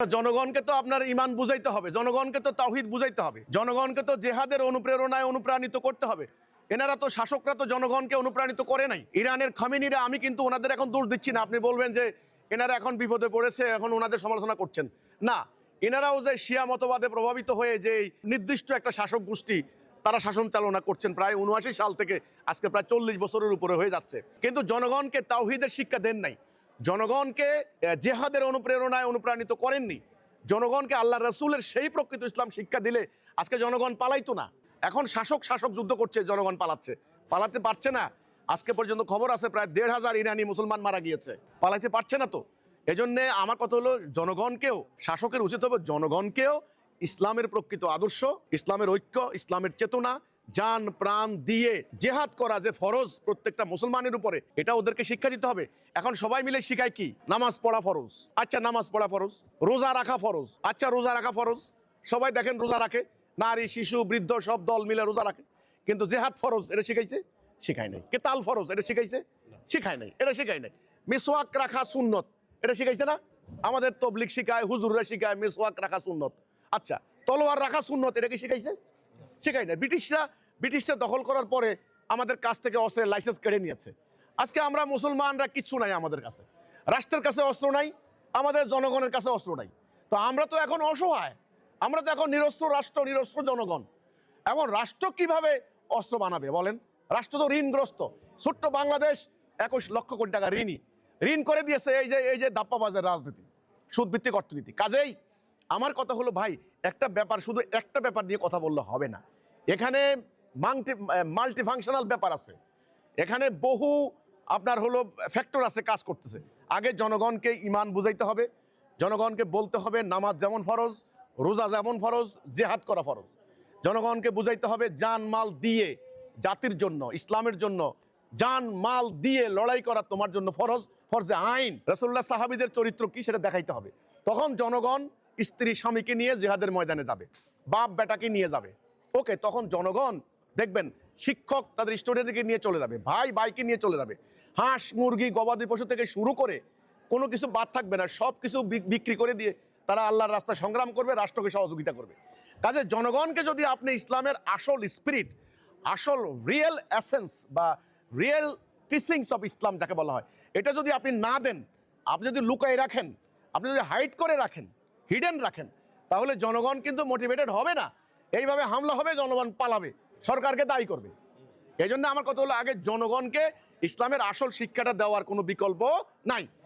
জনগণকে তো আপনার ঈমান বুঝাইতে হবে, জনগণকে তো তাওহীদ বুঝাইতে হবে, জনগণকে তো জিহাদের অনুপ্রেরণায় অনুপ্রাণিত করতে হবে। এনারা তো শাসকরা তো জনগণকে অনুপ্রাণিত করে নাই। ইরানের খামেনিরা, আমি কিন্তু ওনাদের এখন দোষ দিচ্ছি না। আপনি বলবেন যে এনারা এখন বিপদে পড়েছে, এখন ওনাদের সমালোচনা করছেন না। এনারাও যে শিয়া মতবাদে প্রভাবিত হয়ে যে নির্দিষ্ট একটা শাসক গোষ্ঠী তারা শাসন চালনা করছেন প্রায় ৭৯ সাল থেকে আজকে প্রায় ৪০ বছরের উপরে হয়ে যাচ্ছে, কিন্তু জনগণকে তাওহীদের শিক্ষা দেন নাই, জনগণকে জেহাদের অনুপ্রেরণায় অনুপ্রাণিত করেননি, জনগণকে আল্লাহ রসুলের সেই প্রকৃত ইসলাম শিক্ষা দিলে আজকে জনগণ পালাইতো না। এখন শাসক যুদ্ধ করছে, জনগণ পালাতে পারছে না। আজকে পর্যন্ত খবর আছে প্রায় ১৫০০ ইরানি মুসলমান মারা গিয়েছে, পালাইতে পারছে না। তো এজন্যে আমার কথা হলো, জনগণকেও, শাসকের উচিত হবে জনগণকেও ইসলামের প্রকৃত আদর্শ, ইসলামের ঐক্য, ইসলামের চেতনা, জান প্রাণ দিয়ে জেহাদ করা যে ফরজ প্রত্যেকটা মুসলমানের উপরে, এটা ওদেরকে শিক্ষা দিতে হবে। এখন সবাই মিলে শিখায় কি? নামাজ পড়া ফরজ, আচ্ছা নামাজ পড়া ফরজ। রোজা রাখা ফরজ, আচ্ছা রোজা রাখা ফরজ। সবাই দেখেন রোজা রাখে, নারী শিশু বৃদ্ধ সব দল মিলে রোজা রাখে, কিন্তু জেহাদ ফরজ এটা শিখাইছে? শিখায় নাই। কেতাল ফরজ এটা শিখাইছে? শিখায় নাই, এটা শিখায় নাই। মিসওয়াক রাখা সুন্নত এটা শিখাইছে না? আমাদের তবলিগ শিখায়, হুজুররা শিখায় মিসওয়াক রাখা সুন্নত। আচ্ছা তলোয়ার রাখা সুন্নত এটা কি শিখাইছে? শিখাই না। ব্রিটিশরা দখল করার পরে আমাদের কাছ থেকে অস্ত্রের লাইসেন্স কেড়ে নিয়েছে। আজকে আমরা মুসলমানরা কিচ্ছু নাই আমাদের কাছে, রাষ্ট্রের কাছে অস্ত্র নাই, আমাদের জনগণের কাছে অস্ত্র নাই। তো আমরা তো এখন অসহায়, আমরা তো এখন নিরস্ত্র রাষ্ট্র, নিরস্ত্র জনগণ। এখন রাষ্ট্র কিভাবে অস্ত্র বানাবে বলেন? রাষ্ট্র তো ঋণগ্রস্ত। ছোট্ট বাংলাদেশ ২১ লক্ষ কোটি টাকা ঋণ করে দিয়েছে এই যে দাপ্পাবাজের রাজনীতি, সুদভিত্তিক অর্থনীতি। কাজেই আমার কথা হলো ভাই, শুধু একটা ব্যাপার নিয়ে কথা বললে হবে না। এখানে মাল্টিফাংশনাল ব্যাপার আছে, এখানে বহু আপনার হলো ফ্যাক্টর আছে কাজ করতেছে। আগে জনগণকে ঈমান বুঝাইতে হবে, জনগণকে বলতে হবে নামাজ যেমন ফরজ, রোজা যেমন ফরজ, জেহাদ করা ফরজ। জনগণকে বুঝাইতে হবে জান মাল দিয়ে জাতির জন্য, ইসলামের জন্য জান মাল দিয়ে লড়াই করা তোমার জন্য ফরজ, ফরজে আইন। রাসূলুল্লাহ সাহাবীদের চরিত্র কি সেটা দেখাইতে হবে। তখন জনগণ স্ত্রী স্বামীকে নিয়ে জিহাদের ময়দানে যাবে, বাপ বেটাকে নিয়ে যাবে। ওকে, তখন জনগণ দেখবেন শিক্ষক তাদের স্টুডেন্টকে নিয়ে চলে যাবে, ভাই ভাইকে নিয়ে চলে যাবে। হাঁস মুরগি গবাদি পশু থেকে শুরু করে কোনো কিছু বাদ থাকবে না, সব কিছু বিক্রি করে দিয়ে তারা আল্লাহর রাস্তায় সংগ্রাম করবে, রাষ্ট্রকে সহযোগিতা করবে। কাজে জনগণকে যদি আপনি ইসলামের আসল স্পিরিট, আসল রিয়েল এসেন্স বা রিয়েল টিচিংস অফ ইসলাম যাকে বলা হয়, এটা যদি আপনি না দেন, আপনি যদি লুকাই রাখেন, আপনি যদি হাইড করে রাখেন, হিডেন রাখেন, তাহলে জনগণ কিন্তু মোটিভেটেড হবে না। এইভাবে হামলা হবে, জনগণ পালাবে, সরকারকে দায়ী করবে। এই জন্য আমার কথা হলো, আগে জনগণকে ইসলামের আসল শিক্ষাটা দেওয়ার কোনো বিকল্প নাই।